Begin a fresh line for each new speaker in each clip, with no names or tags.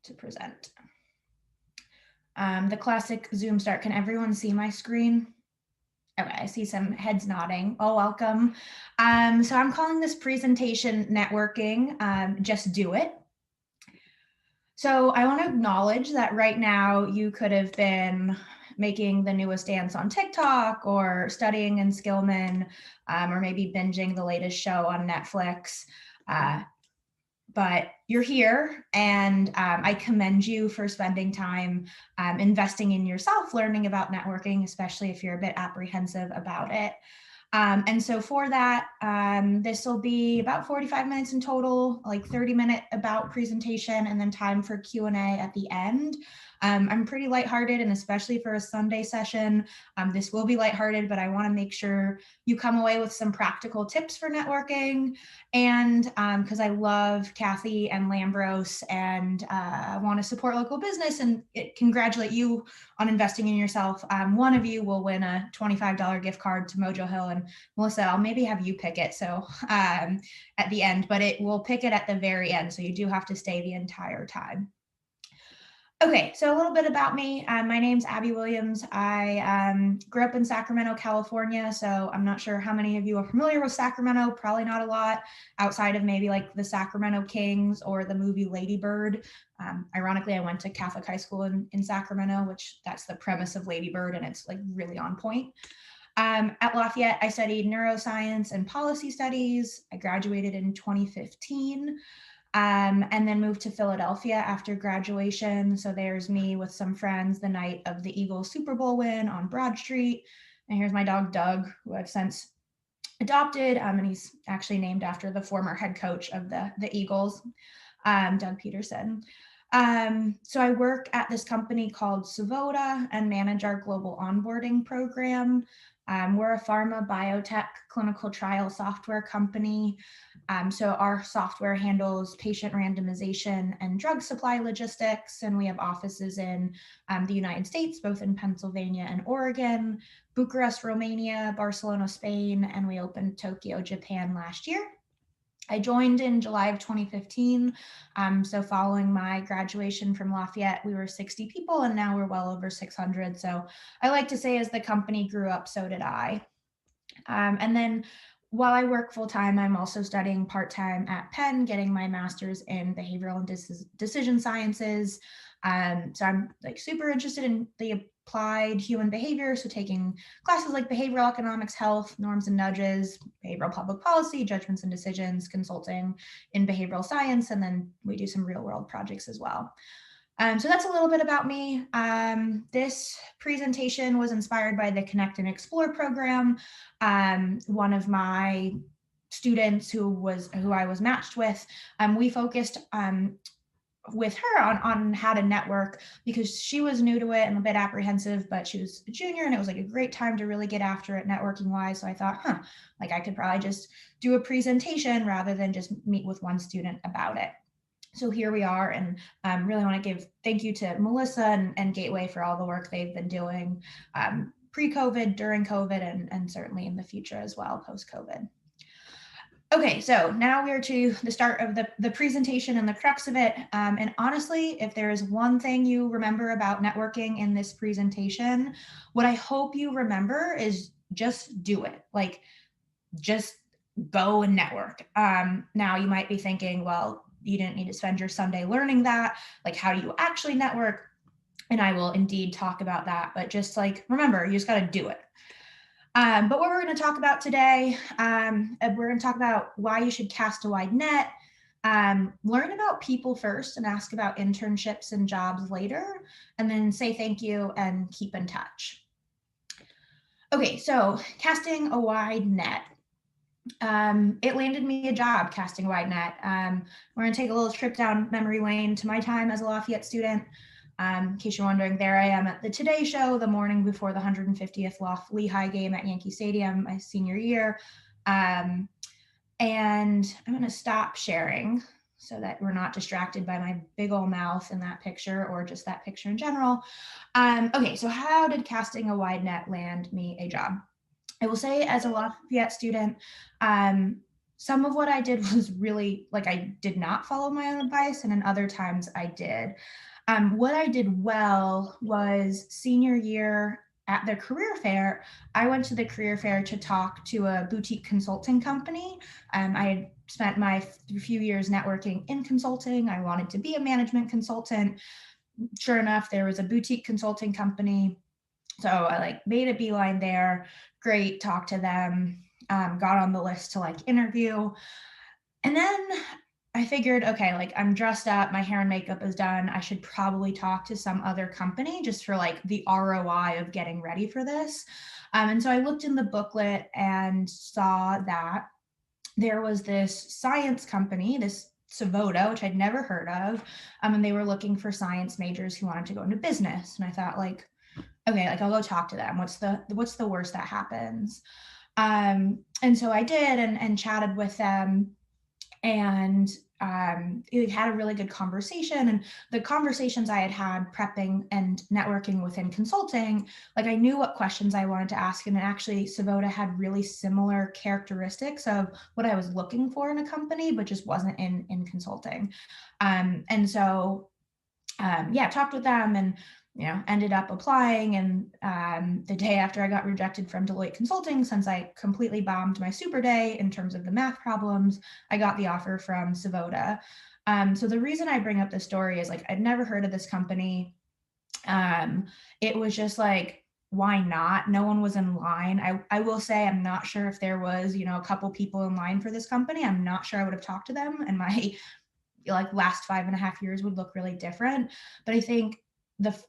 to present. The classic Zoom start. Can everyone see my screen? Okay, I see some heads nodding. Oh, welcome. So I'm calling this presentation networking, just do it. So I want to acknowledge that right now you could have been making the newest dance on TikTok or studying in Skillman, or maybe binging the latest show on Netflix. But you're here, and I commend you for spending time investing in yourself, learning about networking, especially if you're a bit apprehensive about it. And so for that, this will be about 45 minutes in total, like 30-minute about presentation, and then time for Q&A at the end. I'm pretty lighthearted, and especially for a Sunday session, this will be lighthearted, but I want to make sure you come away with some practical tips for networking. And because I love Kathy and Lambros, and I want to support local business and congratulate you on investing in yourself. One of you will win a $25 gift card to Mojo Hill, and Melissa, I'll maybe have you pick it. So at the end, but we'll pick it at the very end. So you do have to stay the entire time. Okay, so a little bit about me. My name's Abby Williams. I grew up in Sacramento, California, so I'm not sure how many of you are familiar with Sacramento, probably not a lot, outside of maybe like the Sacramento Kings or the movie Lady Bird. Ironically, I went to Catholic high school in Sacramento, which that's the premise of Lady Bird, and it's like really on point. At Lafayette, I studied neuroscience and policy studies. I graduated in 2015. And then moved to Philadelphia after graduation. So there's me with some friends the night of the Eagles Super Bowl win on Broad Street. And here's my dog, Doug, who I've since adopted. And he's actually named after the former head coach of the Eagles, Doug Peterson. So I work at this company called Savoda and manage our global onboarding program. We're a pharma biotech clinical trial software company. So our software handles patient randomization and drug supply logistics, and we have offices in the United States, both in Pennsylvania and Oregon, Bucharest, Romania, Barcelona, Spain, and we opened Tokyo, Japan last year. I joined in July of 2015. So following my graduation from Lafayette, we were 60 people, and now we're well over 600. So I like to say as the company grew up, so did I. And then while I work full-time, I'm also studying part-time at Penn, getting my master's in behavioral and decision sciences. So I'm like super interested in the applied human behavior. So taking classes like behavioral economics, health, norms and nudges, behavioral public policy, judgments and decisions, consulting in behavioral science, and then we do some real world projects as well. So that's a little bit about me. This presentation was inspired by the Connect and Explore program. One of my students who I was matched with, we focused with her on how to network because she was new to it and a bit apprehensive, but she was a junior and it was like a great time to really get after it networking wise. So I thought, like I could probably just do a presentation rather than just meet with one student about it. So here we are, and really want to give thank you to Melissa and Gateway for all the work they've been doing pre-COVID, during COVID, and certainly in the future as well, post-COVID. Okay, so now we're to the start of the presentation and the crux of it. And honestly, if there is one thing you remember about networking in this presentation, what I hope you remember is just do it. Like, just go and network. Now you might be thinking, well, you didn't need to spend your Sunday learning that. Like, how do you actually network? And I will indeed talk about that, but just like, remember, you just got to do it. But what we're going to talk about today, we're going to talk about why you should cast a wide net, learn about people first and ask about internships and jobs later, and then say thank you and keep in touch. Okay, so casting a wide net. It landed me a job casting a wide net. We're going to take a little trip down memory lane to my time as a Lafayette student. In case you're wondering, there I am at the Today Show the morning before the 150th Lehigh game at Yankee Stadium my senior year. And I'm going to stop sharing so that we're not distracted by my big old mouth in that picture or just that picture in general. Okay, so how did casting a wide net land me a job? I will say as a Lafayette student, some of what I did was really like I did not follow my own advice, and then other times I did. What I did well was senior year at the career fair. I went to the career fair to talk to a boutique consulting company. I had spent my few years networking in consulting. I wanted to be a management consultant. Sure enough, there was a boutique consulting company. So I like made a beeline there. Great, talked to them. Got on the list to like interview. And then I figured, okay, like I'm dressed up, my hair and makeup is done. I should probably talk to some other company just for like the ROI of getting ready for this. And so I looked in the booklet and saw that there was this science company, this Savoda, which I'd never heard of. And they were looking for science majors who wanted to go into business. And I thought, like, okay, like I'll go talk to them. What's the worst that happens? And so I did and chatted with them, and it had a really good conversation. And the conversations I had prepping and networking within consulting, like I knew what questions I wanted to ask, and actually Savoda had really similar characteristics of what I was looking for in a company, but just wasn't in consulting. And so yeah, talked with them, and ended up applying. And the day after I got rejected from Deloitte Consulting, since I completely bombed my super day in terms of the math problems, I got the offer from Savoda. So the reason I bring up this story is like I'd never heard of this company. Um, it was just like, why not? No one was in line. I will say I'm not sure if there was, a couple people in line for this company. I'm not sure I would have talked to them, and my like last 5.5 years would look really different. But I think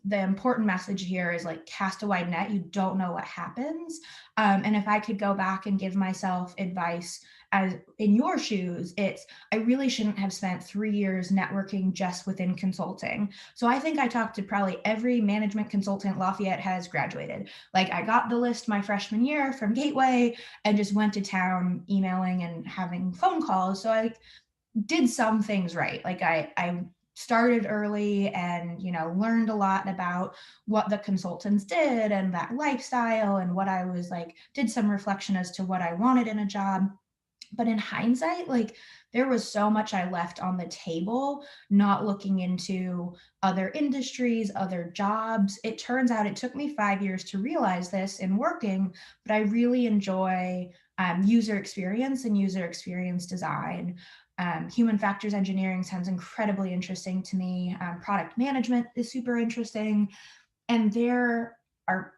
the important message here is like cast a wide net. You don't know what happens. And if I could go back and give myself advice as in your shoes, it's I really shouldn't have spent 3 years networking just within consulting. So I think I talked to probably every management consultant Lafayette has graduated. Like I got the list my freshman year from Gateway and just went to town emailing and having phone calls. So I did some things right. Like I started early and learned a lot about what the consultants did and that lifestyle, and what I was like, did some reflection as to what I wanted in a job. But in hindsight, like there was so much I left on the table, not looking into other industries, other jobs. It turns out it took me 5 years to realize this in working, but I really enjoy user experience and user experience design. Human factors engineering sounds incredibly interesting to me. Product management is super interesting. And there are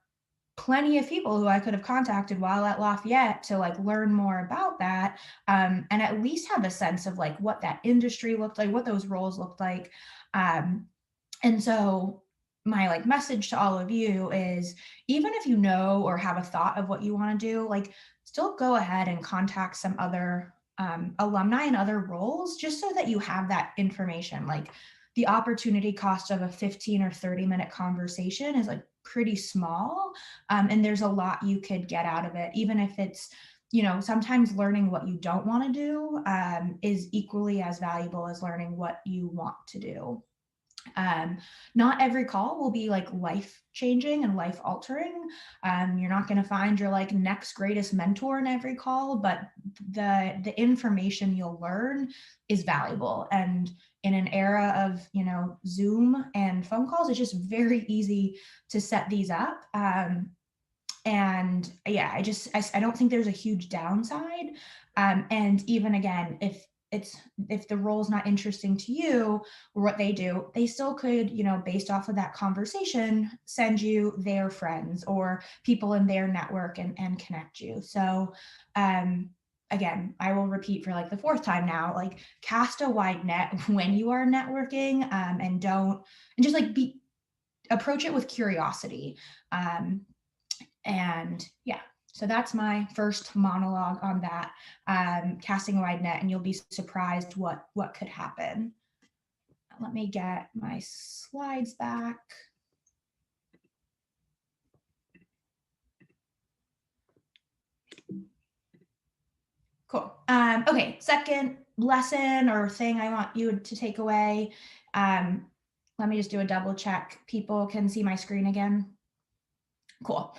plenty of people who I could have contacted while at Lafayette to like learn more about that, and at least have a sense of like what that industry looked like, what those roles looked like. And so my like message to all of you is, even if you know or have a thought of what you want to do, like still go ahead and contact some other alumni in other roles, just so that you have that information. Like the opportunity cost of a 15 or 30-minute conversation is like pretty small. And there's a lot you could get out of it, even if it's, sometimes learning what you don't want to do is equally as valuable as learning what you want to do. Um, Not every call will be like life changing and life altering. You're not going to find your like next greatest mentor in every call, but the information you'll learn is valuable. And in an era of Zoom and phone calls, it's just very easy to set these up. And yeah, I don't think there's a huge downside. And even again, if the role's not interesting to you or what they do, they still could, based off of that conversation, send you their friends or people in their network and connect you. So again, I will repeat for like the fourth time now, like cast a wide net when you are networking, and just like approach it with curiosity. And yeah, so that's my first monologue on that, casting a wide net, and you'll be surprised what could happen. Let me get my slides back. Cool. Okay, second lesson or thing I want you to take away. Let me just do a double check. People can see my screen again. Cool.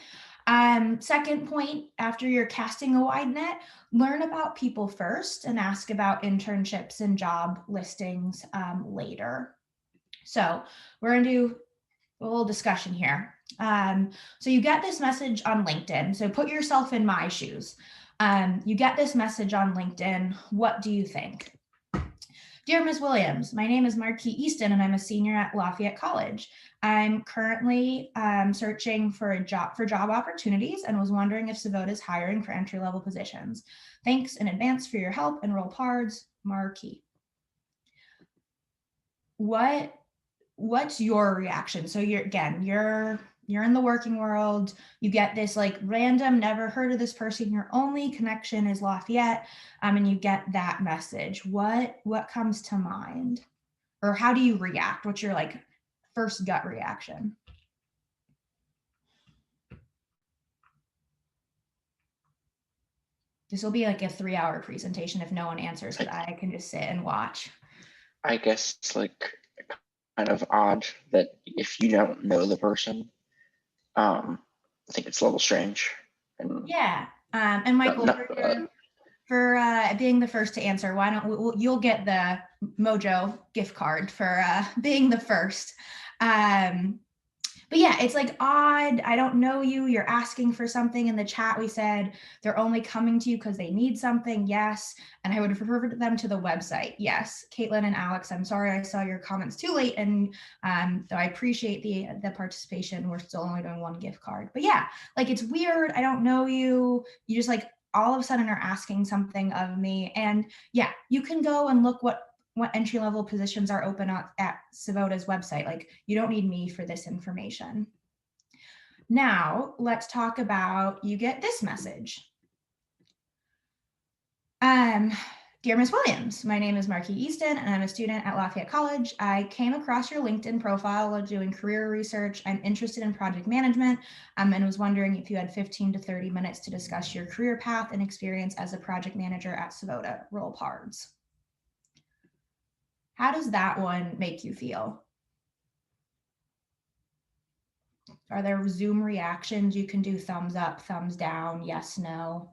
Second point, after you're casting a wide net, learn about people first and ask about internships and job listings later. So we're going to do a little discussion here. So you get this message on LinkedIn. So put yourself in my shoes. You get this message on LinkedIn. What do you think? Dear Ms. Williams, my name is Marquis Easton and I'm a senior at Lafayette College. I'm currently searching for job opportunities and was wondering if Savota is hiring for entry-level positions. Thanks in advance for your help. Enroll PARDS, Marquis. What's your reaction? So you're in the working world, you get this like random, never heard of this person, your only connection is Lafayette, and you get that message. What comes to mind? Or how do you react? What's your like first gut reaction? This will be like a 3-hour presentation. If no one answers it, I can just sit and watch.
I guess it's like kind of odd that if you don't know the person, I think it's a little strange. And
yeah. And Michael, for being the first to answer, why don't you'll get the Mojo gift card for being the first. But yeah, it's like odd. I don't know you. You're asking for something in the chat. We said they're only coming to you because they need something. Yes. And I would have referred them to the website. Yes. Caitlin and Alex, I'm sorry I saw your comments too late. And so I appreciate the participation. We're still only doing one gift card. But yeah, like it's weird. I don't know you. You just like all of a sudden are asking something of me. And yeah, you can go and look what entry-level positions are open at Savota's website. Like you don't need me for this information. Now let's talk about, you get this message. Dear Ms. Williams, my name is Marquis Easton and I'm a student at Lafayette College. I came across your LinkedIn profile while doing career research. I'm interested in project management and was wondering if you had 15 to 30 minutes to discuss your career path and experience as a project manager at Savota. Roll PARDS. How does that one make you feel? Are there Zoom reactions? You can do thumbs up, thumbs down, yes, no.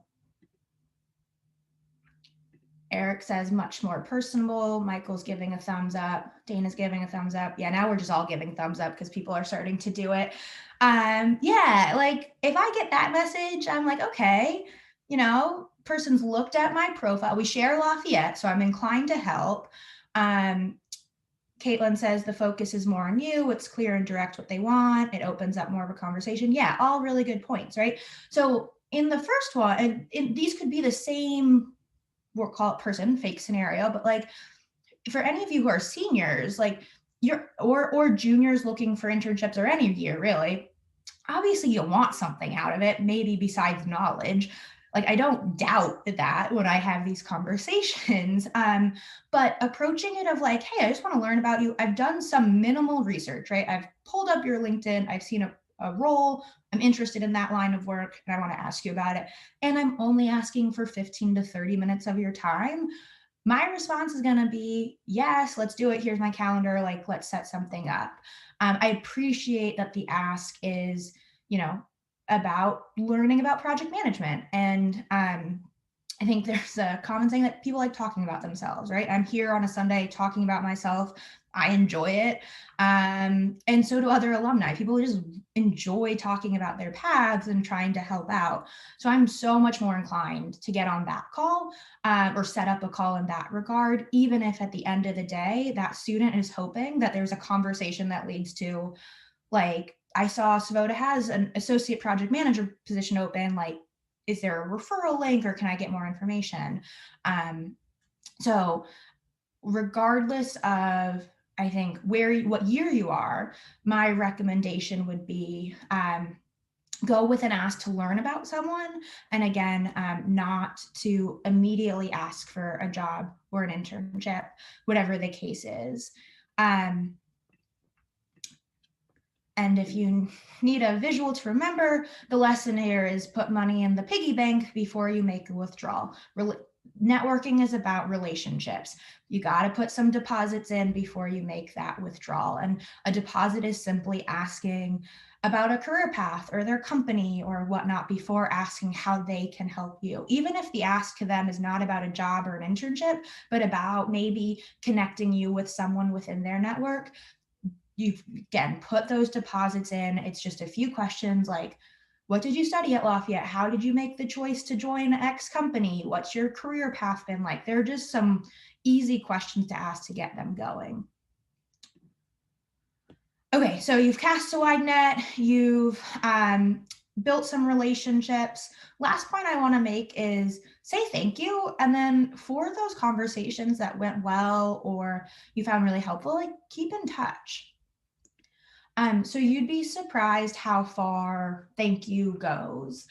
Eric says much more personable. Michael's giving a thumbs up. Dana's giving a thumbs up. Yeah, now we're just all giving thumbs up because people are starting to do it. Yeah, like if I get that message, I'm like, okay, you know, person's looked at my profile. We share Lafayette, so I'm inclined to help. Caitlin says the focus is more on you. It's clear and direct what they want. It opens up more of a conversation. Yeah, all really good points, right? So in the first one, and these could be the same, we'll call it person, fake scenario, but like for any of you who are seniors, like or juniors looking for internships or any year really, obviously you want something out of it, maybe besides knowledge. Like I don't doubt that when I have these conversations, but approaching it of like, hey, I just want to learn about you. I've done some minimal research, right? I've pulled up your LinkedIn. I've seen a role. I'm interested in that line of work and I want to ask you about it. And I'm only asking for 15 to 30 minutes of your time. My response is going to be, yes, let's do it. Here's my calendar. Like, let's set something up. I appreciate that the ask is, you know, about learning about project management. And I think there's a common saying that people like talking about themselves, right? I'm here on a Sunday talking about myself. I enjoy it. And so do other alumni. People just enjoy talking about their paths and trying to help out. So I'm so much more inclined to get on that call or set up a call in that regard, even if at the end of the day, that student is hoping that there's a conversation that leads to, like, I saw Savota has an associate project manager position open. Like, is there a referral link or can I get more information? So regardless of, I think, what year you are, my recommendation would be go with an ask to learn about someone. And again, not to immediately ask for a job or an internship, whatever the case is. And if you need a visual to remember, the lesson here is put money in the piggy bank before you make a withdrawal. networking is about relationships. You got to put some deposits in before you make that withdrawal. And a deposit is simply asking about a career path or their company or whatnot before asking how they can help you. Even if the ask to them is not about a job or an internship, but about maybe connecting you with someone within their network, you again put those deposits in. It's just a few questions like, what did you study at Lafayette? How did you make the choice to join X company? What's your career path been like? They're just some easy questions to ask to get them going. Okay, so you've cast a wide net, you've built some relationships. Last point I want to make is say thank you. And then for those conversations that went well or you found really helpful, like keep in touch. So you'd be surprised how far thank you goes.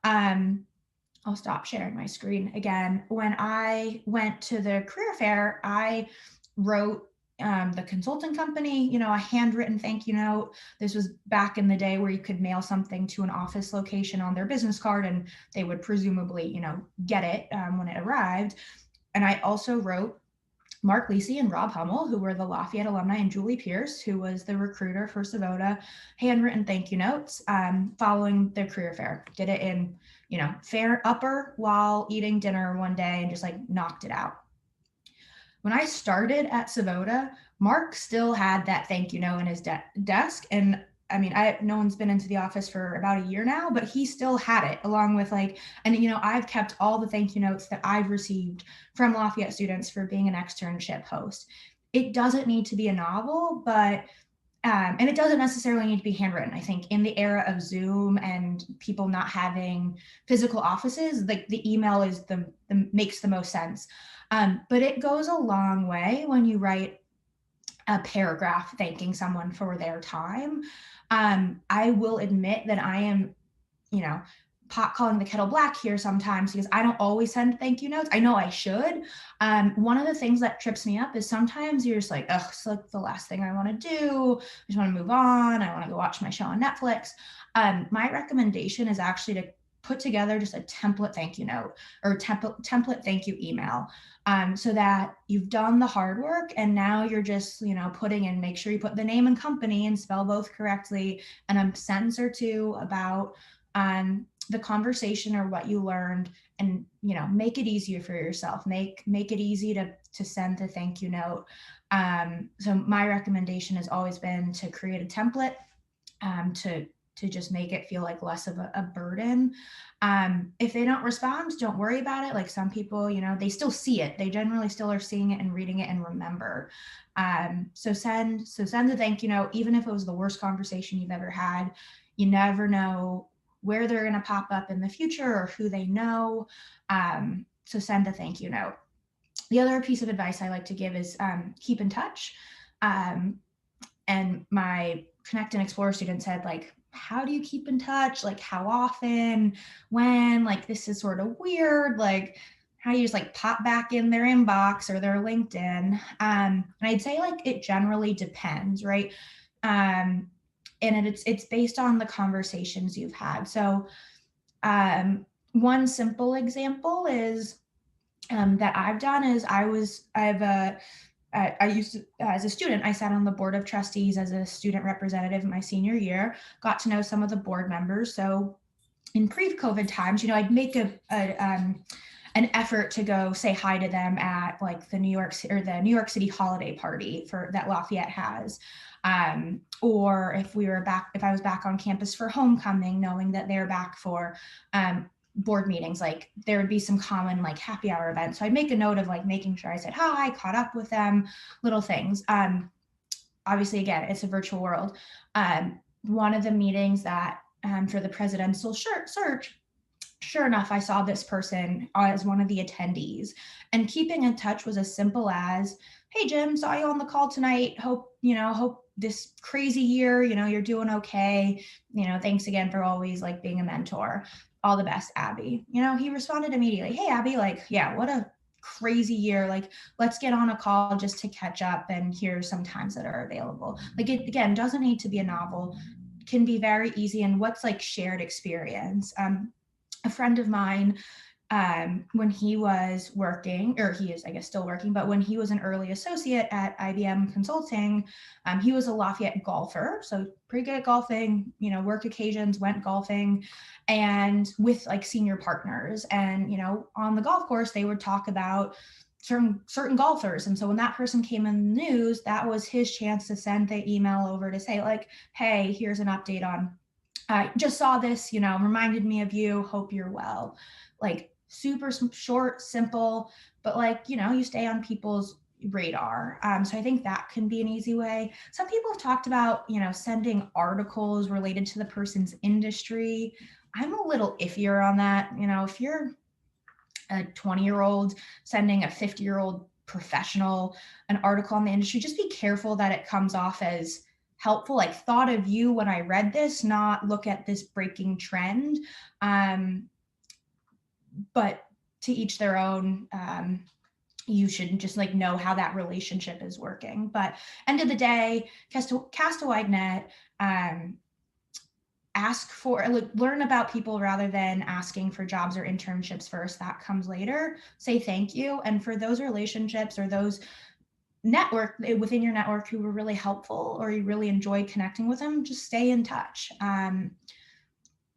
I'll stop sharing my screen again. When I went to the career fair, I wrote the consulting company, a handwritten thank you note. This was back in the day where you could mail something to an office location on their business card and they would presumably, get it when it arrived. And I also wrote Mark Lisi and Rob Hummel, who were the Lafayette alumni, and Julie Pierce, who was the recruiter for Savota, handwritten thank you notes following their career fair. Did it in, fair upper while eating dinner one day and just like knocked it out. When I started at Savota, Mark still had that thank you note in his desk. And I mean, no one's been into the office for about a year now, but he still had it along with I've kept all the thank you notes that I've received from Lafayette students for being an externship host. It doesn't need to be a novel, but and it doesn't necessarily need to be handwritten. I think in the era of Zoom and people not having physical offices, like the email is the makes the most sense. But it goes a long way when you write a paragraph thanking someone for their time. I will admit that I am, pot calling the kettle black here sometimes because I don't always send thank you notes. I know I should. One of the things that trips me up is sometimes you're just like, ugh, it's like the last thing I want to do. I just want to move on. I want to go watch my show on Netflix. My recommendation is actually to put together just a template thank you note or template thank you email so that you've done the hard work and now you're just, putting in, make sure you put the name and company and spell both correctly and a sentence or two about the conversation or what you learned and, make it easier for yourself, make it easy to send the thank you note. So my recommendation has always been to create a template to just make it feel like less of a burden. If they don't respond, don't worry about it. Like some people, they still see it. They generally still are seeing it and reading it and remember. So send the thank you note, even if it was the worst conversation you've ever had. You never know where they're going to pop up in the future or who they know. So send the thank you note. The other piece of advice I like to give is keep in touch. And my Connect and Explore student said, like, how do you keep in touch? Like, how often? When? Like, this is sort of weird. Like, how do you just like pop back in their inbox or their LinkedIn? And I'd say like it generally depends, right? And it's based on the conversations you've had. So one simple example is that I've done is I used to, as a student, I sat on the board of trustees as a student representative in my senior year, got to know some of the board members. So in pre-COVID times, I'd make an effort to go say hi to them at like the New York City holiday party that Lafayette has. Or if I was back on campus for homecoming, knowing that they're back for board meetings, like there would be some common like happy hour events. So I'd make a note of like making sure I said hi, caught up with them, little things. Obviously, again, it's a virtual world. One of the meetings that for the presidential search, sure enough, I saw this person as one of the attendees, and keeping in touch was as simple as, hey, Jim, saw you on the call tonight. Hope this crazy year, you're doing okay. Thanks again for always like being a mentor. All the best, Abby. He responded immediately, hey, Abby, like, yeah, what a crazy year. Like, let's get on a call just to catch up and here's some times that are available. Like, it, again, doesn't need to be a novel, can be very easy. And what's like shared experience. A friend of mine when he was working, or he is, I guess, still working, but when he was an early associate at IBM Consulting, he was a Lafayette golfer. So pretty good at golfing, you know, work occasions, went golfing and with like senior partners. And, you know, on the golf course, they would talk about certain golfers. And so when that person came in the news, that was his chance to send the email over to say like, hey, here's an update on, I just saw this, you know, reminded me of you, hope you're well. Like super short, simple, but like, you know, you stay on people's radar. So I think that can be an easy way. Some people have talked about, you know, sending articles related to the person's industry. I'm a little iffier on that. You know, if you're a 20-year-old sending a 50-year-old professional an article on the industry, just be careful that it comes off as helpful, like thought of you when I read this, not look at this breaking trend. But to each their own. You should just like know how that relationship is working. But end of the day, cast a wide net. Ask for, like, learn about people rather than asking for jobs or internships first. That comes later. Say thank you. And for those relationships or those network within your network who were really helpful or you really enjoyed connecting with them, just stay in touch.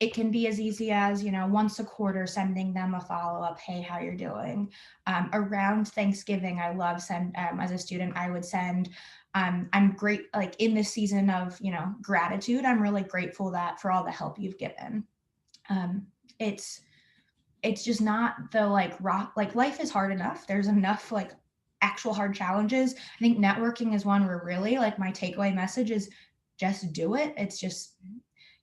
It can be as easy as, you know, once a quarter sending them a follow-up, hey, how you're doing. Around Thanksgiving, I love as a student, I would send, I'm great, like in this season of, you know, gratitude, I'm really grateful that for all the help you've given. It's just not the like rock, like life is hard enough. There's enough like actual hard challenges. I think networking is one where really like my takeaway message is just do it. It's just,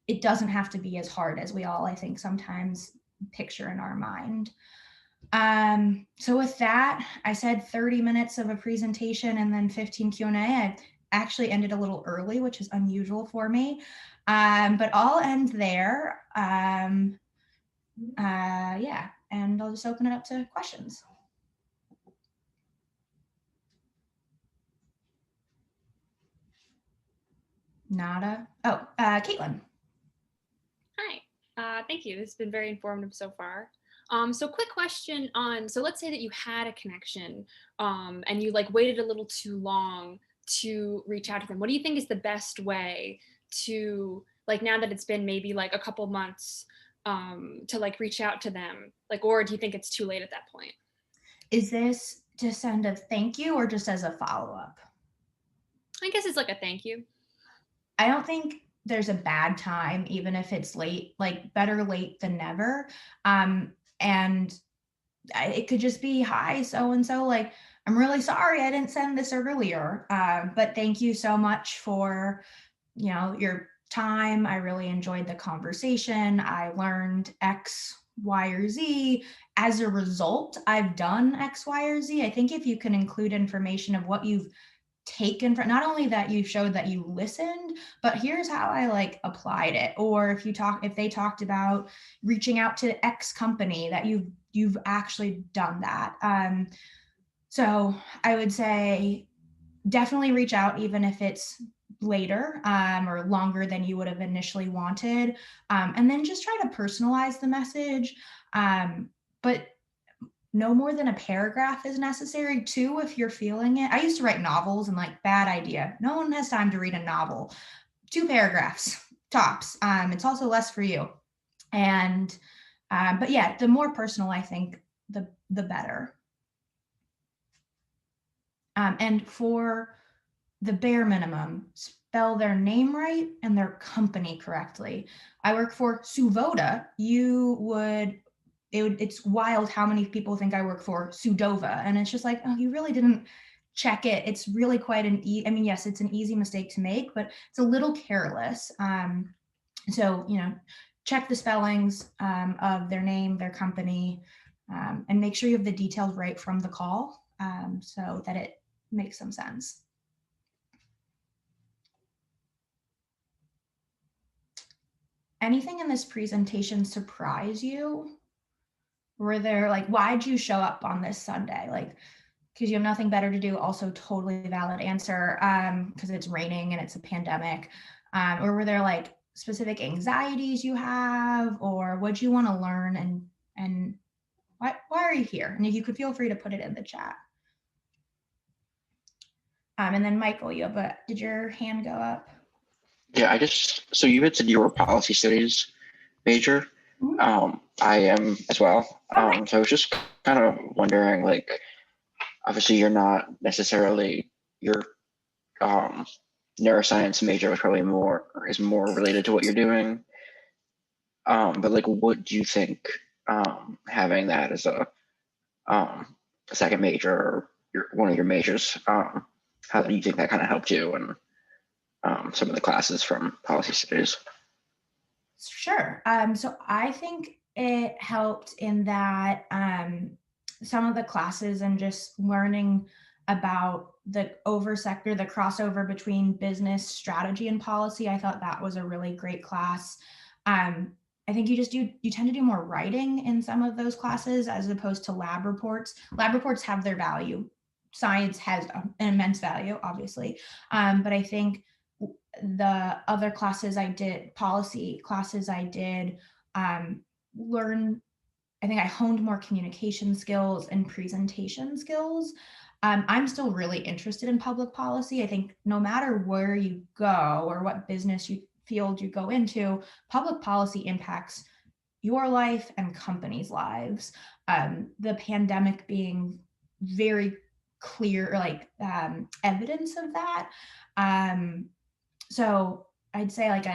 it doesn't have to be as hard as we all, I think, sometimes picture in our mind. So with that, I said 30 minutes of a presentation and then 15 Q&A. I actually ended a little early, which is unusual for me. But I'll end there. Yeah, and I'll just open it up to questions. Nada. Oh, Caitlin.
Hi, thank you. This has been very informative so far. So quick question on, so let's say that you had a connection and you like waited a little too long to reach out to them. What do you think is the best way to, like, now that it's been maybe like a couple months to like reach out to them? Like, or do you think it's too late at that point?
Is this to send a thank you or just as a follow-up?
I guess it's like a thank you.
I don't think there's a bad time, even if it's late, like better late than never. And it could just be, hi, so-and-so, like, I'm really sorry I didn't send this earlier, but thank you so much for, you know, your time. I really enjoyed the conversation. I learned X, Y, or Z. As a result, I've done X, Y, or Z. I think if you can include information of what you've taken from, not only that you showed that you listened, but here's how I like applied it. Or if they talked about reaching out to X company, that you've actually done that. So I would say definitely reach out, even if it's later or longer than you would have initially wanted. And then just try to personalize the message. But no more than a paragraph is necessary. Too, if you're feeling it. I used to write novels and like, bad idea. No one has time to read a novel. 2 paragraphs tops. It's also less for you. And but yeah, the more personal, I think, the better. And for the bare minimum, spell their name right and their company correctly. I work for Suvoda. It's wild how many people think I work for Sudova. And it's just like, oh, you really didn't check it. It's really quite I mean, yes, it's an easy mistake to make, but it's a little careless. So, you know, check the spellings of their name, their company, and make sure you have the details right from the call so that it makes some sense. Anything in this presentation surprise you? Were there like, why'd you show up on this Sunday? Like, because you have nothing better to do. Also totally valid answer, because it's raining and it's a pandemic. Or were there like specific anxieties you have, or what you want to learn and why are you here? And if you could feel free to put it in the chat. And then Michael, did your hand go up?
Yeah, so you had said you were a policy studies major. I am as well.
Okay.
So I was just kind of wondering, like, obviously you're not necessarily your neuroscience major was probably more related to what you're doing. But like, what do you think having that as a second major or one of your majors, how do you think that kind of helped you and some of the classes from policy studies?
Sure. So I think it helped in that some of the classes and just learning about the the crossover between business strategy and policy. I thought that was a really great class. I think you tend to do more writing in some of those classes as opposed to lab reports. Lab reports have their value. Science has an immense value, obviously. But I think the other classes I did, policy classes I did, learn, I think I honed more communication skills and presentation skills. I'm still really interested in public policy. I think no matter where you go or what business field you go into, public policy impacts your life and companies' lives. The pandemic being very clear, like evidence of that. So I'd say like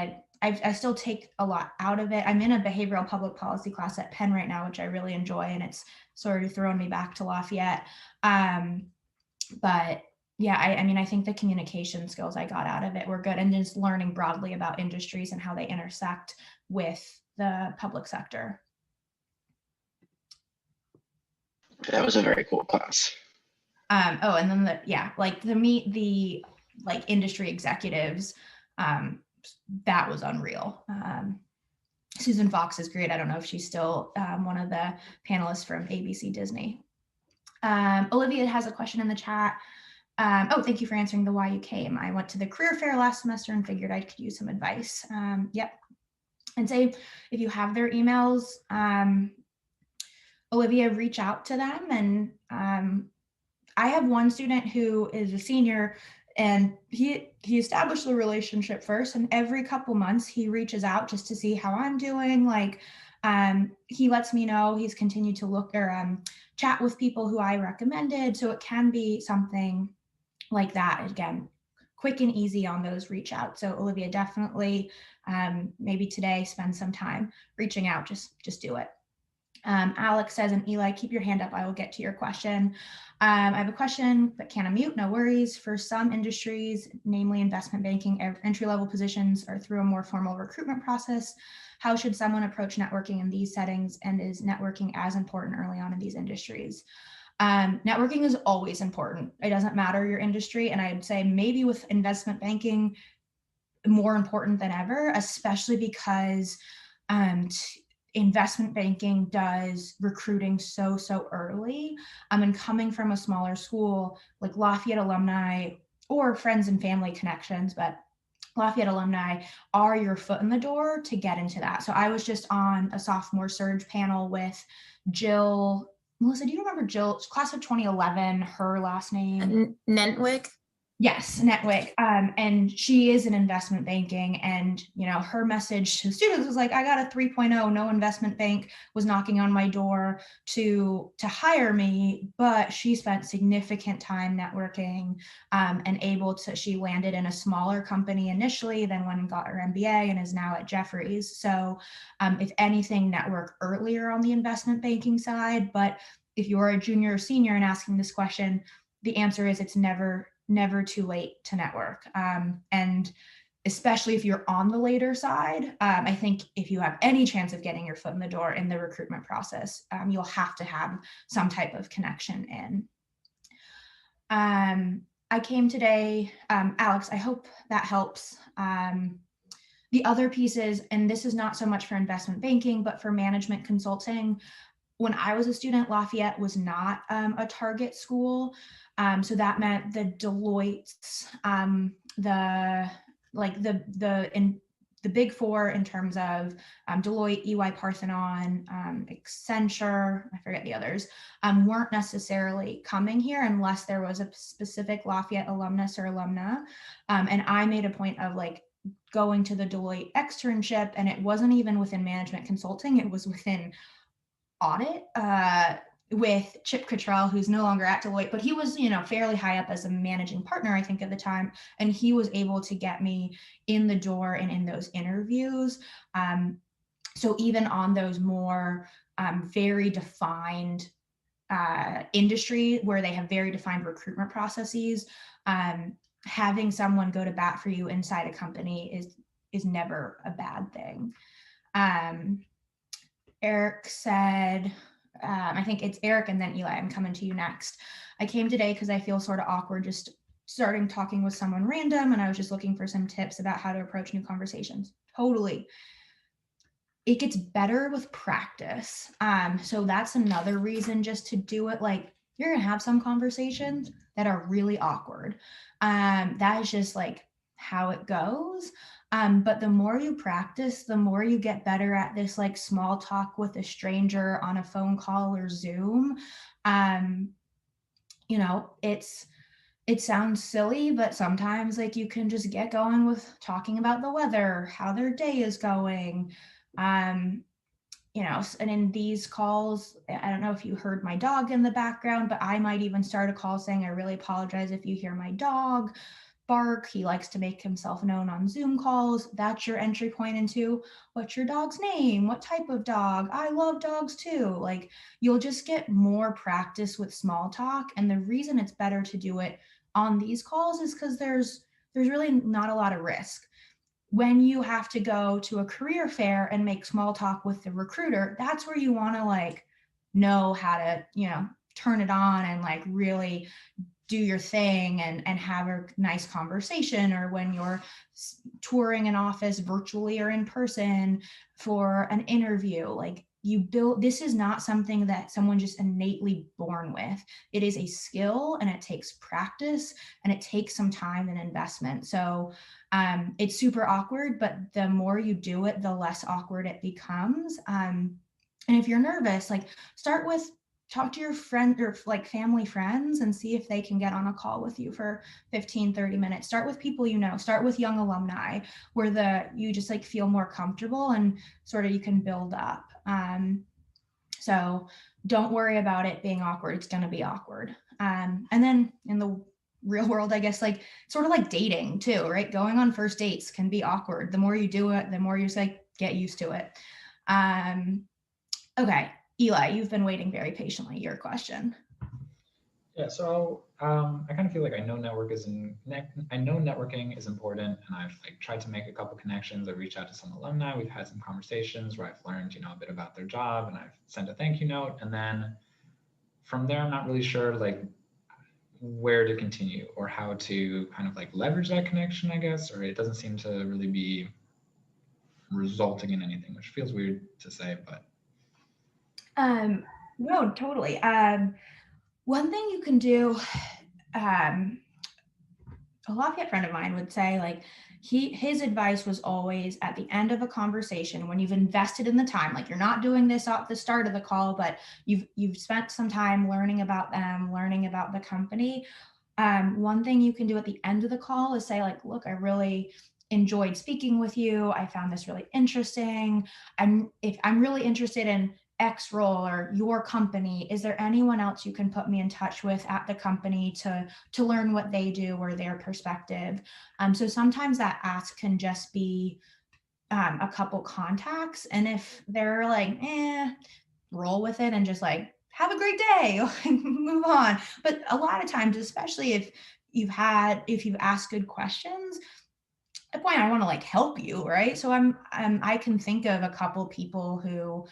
I still take a lot out of it. I'm in a behavioral public policy class at Penn right now, which I really enjoy, and it's sort of thrown me back to Lafayette. But yeah, I mean, I think the communication skills I got out of it were good, and just learning broadly about industries and how they intersect with the public sector.
That was a very cool class.
Oh, and then to meet the industry executives, that was unreal. Susan Fox is great. I don't know if she's still one of the panelists from ABC Disney. Olivia has a question in the chat. Thank you for answering the why you came. I went to the career fair last semester and figured I could use some advice. Yep. And say if you have their emails, Olivia, reach out to them. And I have one student who is a senior, and he established the relationship first, and every couple months he reaches out just to see how I'm doing. Like he lets me know he's continued to look or chat with people who I recommended. So it can be something like that. Again, quick and easy on those reach out. So Olivia, definitely maybe today spend some time reaching out. Just do it. Alex says, and Eli, keep your hand up. I will get to your question. I have a question, but can't unmute. No worries. For some industries, namely investment banking, entry-level positions are through a more formal recruitment process. How should someone approach networking in these settings? And is networking as important early on in these industries? Networking is always important. It doesn't matter your industry. And I'd say maybe with investment banking, more important than ever, especially because investment banking does recruiting so early. And coming from a smaller school like Lafayette alumni or friends and family connections, but Lafayette alumni are your foot in the door to get into that. So I was just on a sophomore surge panel with Jill. Melissa, do you remember Jill? Class of 2011, her last name?
Nentwick.
Yes, Netwick. And she is in investment banking, and her message to students was like, I got a 3.0, no investment bank was knocking on my door to hire me, but she spent significant time networking and she landed in a smaller company initially, then went and got her MBA and is now at Jefferies. So if anything, network earlier on the investment banking side. But if you're a junior or senior and asking this question, the answer is it's never too late to network. And especially if you're on the later side, I think if you have any chance of getting your foot in the door in the recruitment process, you'll have to have some type of connection in. I came today, Alex, I hope that helps. The other pieces, and this is not so much for investment banking, but for management consulting. When I was a student, Lafayette was not a target school. So that meant the Deloitte's, the big four in terms of Deloitte, EY Parthenon, Accenture, I forget the others, weren't necessarily coming here unless there was a specific Lafayette alumnus or alumna. And I made a point of like going to the Deloitte externship, and it wasn't even within management consulting, it was within audit with Chip Cottrell, who's no longer at Deloitte, but he was, fairly high up as a managing partner, I think, at the time. And he was able to get me in the door and in those interviews. So even on those more very defined industry where they have very defined recruitment processes, having someone go to bat for you inside a company is never a bad thing. Eric said, I think it's Eric and then Eli, I'm coming to you next. I came today because I feel sort of awkward just starting talking with someone random, and I was just looking for some tips about how to approach new conversations. Totally. It gets better with practice. So that's another reason just to do it. Like, you're gonna have some conversations that are really awkward. That is just like how it goes. But the more you practice, the more you get better at this like small talk with a stranger on a phone call or Zoom. It sounds silly, but sometimes like you can just get going with talking about the weather, how their day is going. And in these calls, I don't know if you heard my dog in the background, but I might even start a call saying, I really apologize if you hear my dog bark. He likes to make himself known on Zoom calls. That's your entry point into what's your dog's name? What type of dog? I love dogs too. Like, you'll just get more practice with small talk. And the reason it's better to do it on these calls is because there's really not a lot of risk. When you have to go to a career fair and make small talk with the recruiter, that's where you want to like know how to, turn it on and like really do your thing and have a nice conversation. Or when you're touring an office virtually or in person for an interview, like this is not something that someone just innately born with. It is a skill, and it takes practice, and it takes some time and investment. So it's super awkward, but the more you do it, the less awkward it becomes. And if you're nervous, like talk to your friend or like family friends and see if they can get on a call with you for 15-30 minutes. Start with people start with young alumni where you just like feel more comfortable and sort of you can build up. So don't worry about it being awkward. It's going to be awkward. And then in the real world, I guess, like sort of like dating too, right? Going on first dates can be awkward. The more you do it, the more you just like get used to it. Okay. Eli, you've been waiting very patiently. Your question.
Yeah, so I kind of feel like I know networking is important, and I've like tried to make a couple connections. I've reached out to some alumni. We've had some conversations where I've learned, a bit about their job, and I've sent a thank you note. And then from there, I'm not really sure like where to continue or how to kind of like leverage that connection, I guess, or it doesn't seem to really be resulting in anything, which feels weird to say, but.
No, totally. One thing you can do, a Lafayette friend of mine would say, like, his advice was always at the end of a conversation, when you've invested in the time, like you're not doing this at the start of the call, but you've spent some time learning about them, learning about the company. One thing you can do at the end of the call is say, like, look, I really enjoyed speaking with you. I found this really interesting. I'm really interested in X role or your company. Is there anyone else you can put me in touch with at the company to learn what they do or their perspective? So sometimes that ask can just be a couple contacts, and if they're like, roll with it and just like, have a great day, move on. But a lot of times, especially if you've asked good questions, at the point I want to like help you, right? So I can think of a couple people who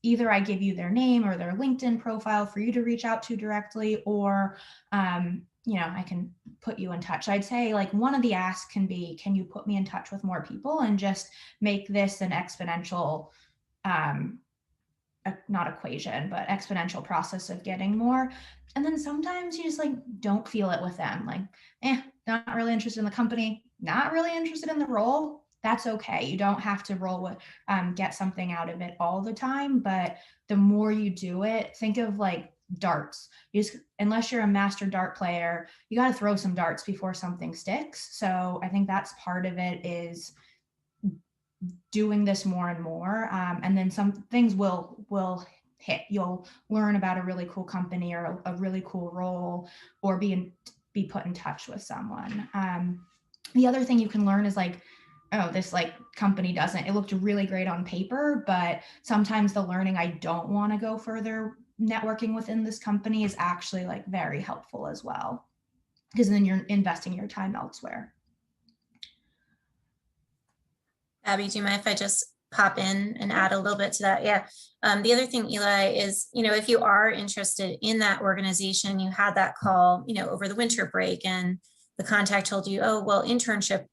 either I give you their name or their LinkedIn profile for you to reach out to directly, or I can put you in touch. I'd say like one of the asks can be, can you put me in touch with more people, and just make this an exponential, not equation, but exponential process of getting more. And then sometimes you just like don't feel it with them, like, not really interested in the company, not really interested in the role. that's okay. You don't have to roll with, get something out of it all the time, but the more you do it, think of like darts. Unless you're a master dart player, you got to throw some darts before something sticks. So I think that's part of it, is doing this more and more. And then some things will hit. You'll learn about a really cool company or a really cool role, or be put in touch with someone. The other thing you can learn is like, oh, this like company it looked really great on paper, but sometimes the learning, I don't want to go further networking within this company, is actually like very helpful as well, because then you're investing your time elsewhere.
Abby, do you mind if I just pop in and add a little bit to that? Yeah. The other thing, Eli, is, if you are interested in that organization, you had that call, over the winter break, and the contact told you, oh, well, internship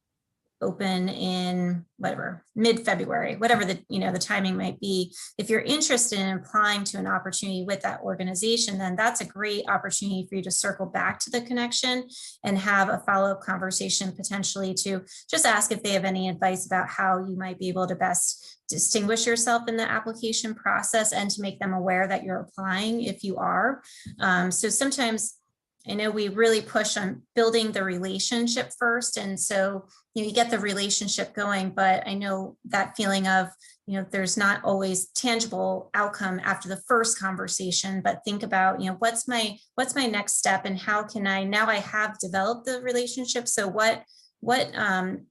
open in whatever, mid-February, whatever the timing might be. If you're interested in applying to an opportunity with that organization, then that's a great opportunity for you to circle back to the connection and have a follow-up conversation, potentially to just ask if they have any advice about how you might be able to best distinguish yourself in the application process, and to make them aware that you're applying if you are. So sometimes, I know we really push on building the relationship first. And so, you get the relationship going, but I know that feeling of, there's not always tangible outcome after the first conversation, but think about, what's my next step, and how can now I have developed the relationship. So what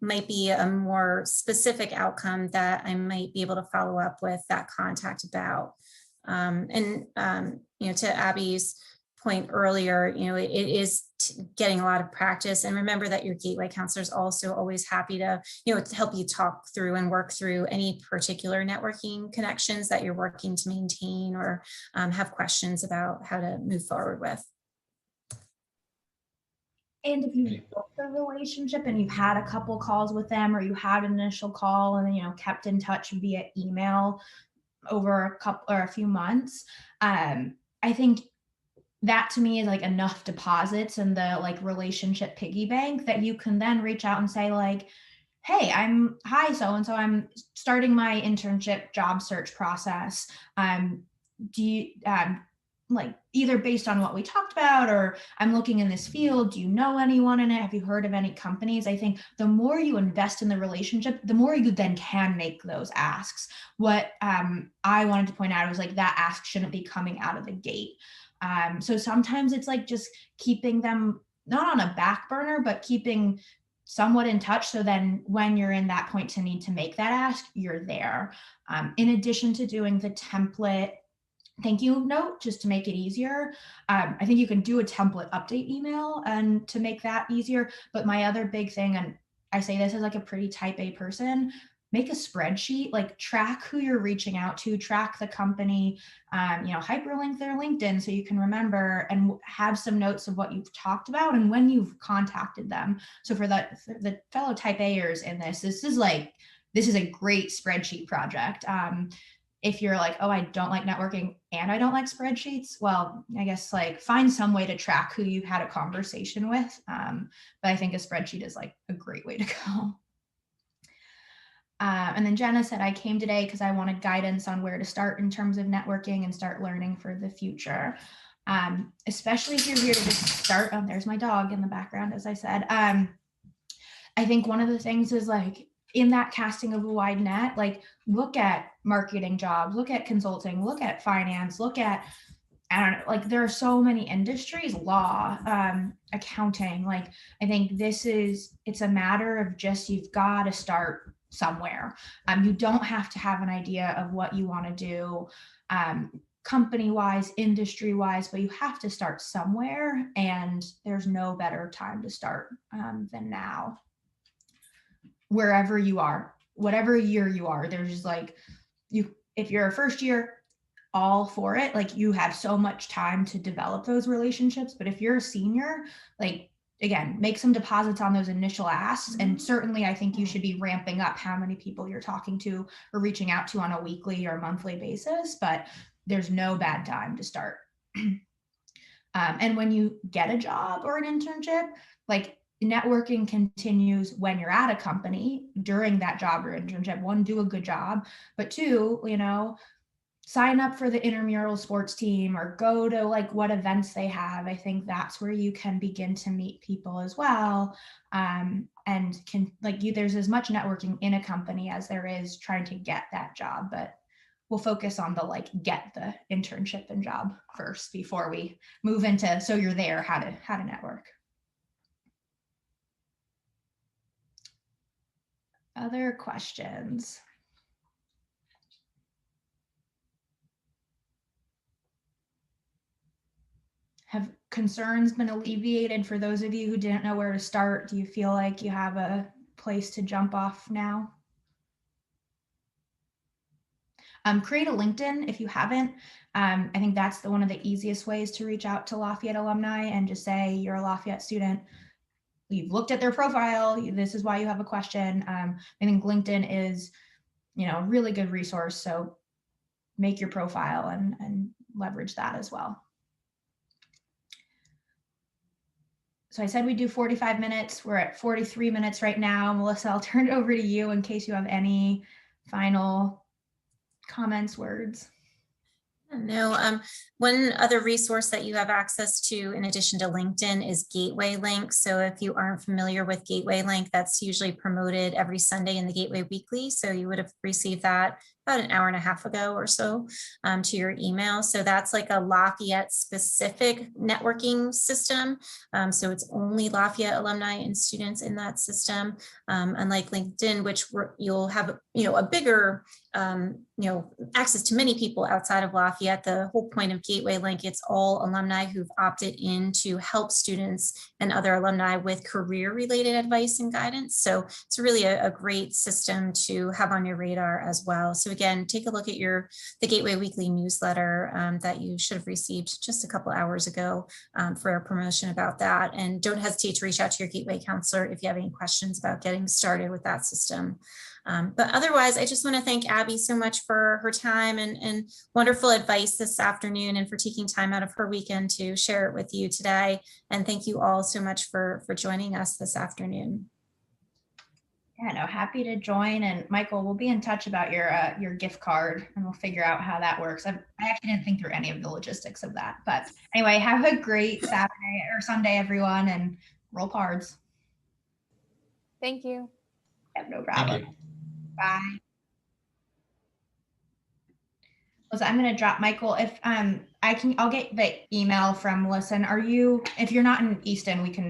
might be a more specific outcome that I might be able to follow up with that contact about. To Abby's point earlier, it is getting a lot of practice, and remember that your gateway counselor is also always happy to, to help you talk through and work through any particular networking connections that you're working to maintain, or have questions about how to move forward with.
And if you've built the relationship and you've had a couple calls with them, or you had an initial call and then, kept in touch via email over a couple or a few months, I think that to me is like enough deposits in the like relationship piggy bank, that you can then reach out and say like, hey, hi, so-and-so, I'm starting my internship job search process. Do you, like, either based on what we talked about, or I'm looking in this field, do you know anyone in it? Have you heard of any companies? I think the more you invest in the relationship, the more you then can make those asks. What I wanted to point out was like, that ask shouldn't be coming out of the gate. So sometimes it's like just keeping them not on a back burner, but keeping somewhat in touch. So then when you're in that point to need to make that ask, you're there. In addition to doing the template thank you note, just to make it easier. I think you can do a template update email and to make that easier. But my other big thing, and I say this as like a pretty type A person, make a spreadsheet, like track who you're reaching out to, track the company, hyperlink their LinkedIn so you can remember, and have some notes of what you've talked about and when you've contacted them. So for the fellow type A'ers in this is a great spreadsheet project. If you're like, oh, I don't like networking and I don't like spreadsheets, well, I guess like find some way to track who you had a conversation with. But I think a spreadsheet is like a great way to go. And then Jenna said, I came today because I wanted guidance on where to start in terms of networking and start learning for the future. Especially if you're here to just start. Oh, there's my dog in the background, as I said. I think one of the things is like, in that casting of a wide net, like look at marketing jobs, look at consulting, look at finance, look at, I don't know, like there are so many industries, law, accounting. Like, I think it's a matter of just, you've got to start somewhere. You don't have to have an idea of what you want to do, company-wise, industry-wise, but you have to start somewhere, and there's no better time to start than now. Wherever you are, whatever year you are, there's just like, if you're a first year, all for it. Like you have so much time to develop those relationships. But if you're a senior, like, again, make some deposits on those initial asks. And certainly I think you should be ramping up how many people you're talking to or reaching out to on a weekly or monthly basis, but there's no bad time to start. And when you get a job or an internship, like, networking continues when you're at a company during that job or internship. One, do a good job, but two, sign up for the intramural sports team or go to like what events they have. I think that's where you can begin to meet people as well. And can there's as much networking in a company as there is trying to get that job, but we'll focus on the get the internship and job first before we move into, so you're there, how to network. Other questions? Have concerns been alleviated for those of you who didn't know where to start? Do you feel like you have a place to jump off now? Create a LinkedIn if you haven't. I think that's one of the easiest ways to reach out to Lafayette alumni and just say you're a Lafayette student. You've looked at their profile. This is why you have a question. I think LinkedIn is, a really good resource. So make your profile and leverage that as well. So I said we do 45 minutes. We're at 43 minutes right now. Melissa, I'll turn it over to you in case you have any final comments, words.
No, one other resource that you have access to in addition to LinkedIn is Gateway Link. So if you aren't familiar with Gateway Link, that's usually promoted every Sunday in the Gateway Weekly. So you would have received that about an hour and a half ago or so to your email. So that's like a Lafayette specific networking system. So it's only Lafayette alumni and students in that system. Unlike LinkedIn, which you'll have, a bigger, access to many people outside of Lafayette. The whole point of Gateway Link, it's all alumni who've opted in to help students and other alumni with career related advice and guidance. So it's really a great system to have on your radar as well. So again, take a look at the Gateway Weekly newsletter that you should have received just a couple hours ago for a promotion about that. And don't hesitate to reach out to your Gateway counselor if you have any questions about getting started with that system. But otherwise, I just want to thank Abby so much for her time and wonderful advice this afternoon, and for taking time out of her weekend to share it with you today. And thank you all so much for joining us this afternoon.
Yeah, no, happy to join. And Michael, we'll be in touch about your gift card, and we'll figure out how that works. I actually didn't think through any of the logistics of that. But anyway, have a great Saturday or Sunday, everyone, and roll cards.
Thank you.
Yeah, no problem. Bye. So I'm going to drop Michael. If I'll get the email from Melissa. If you're not in Easton, we can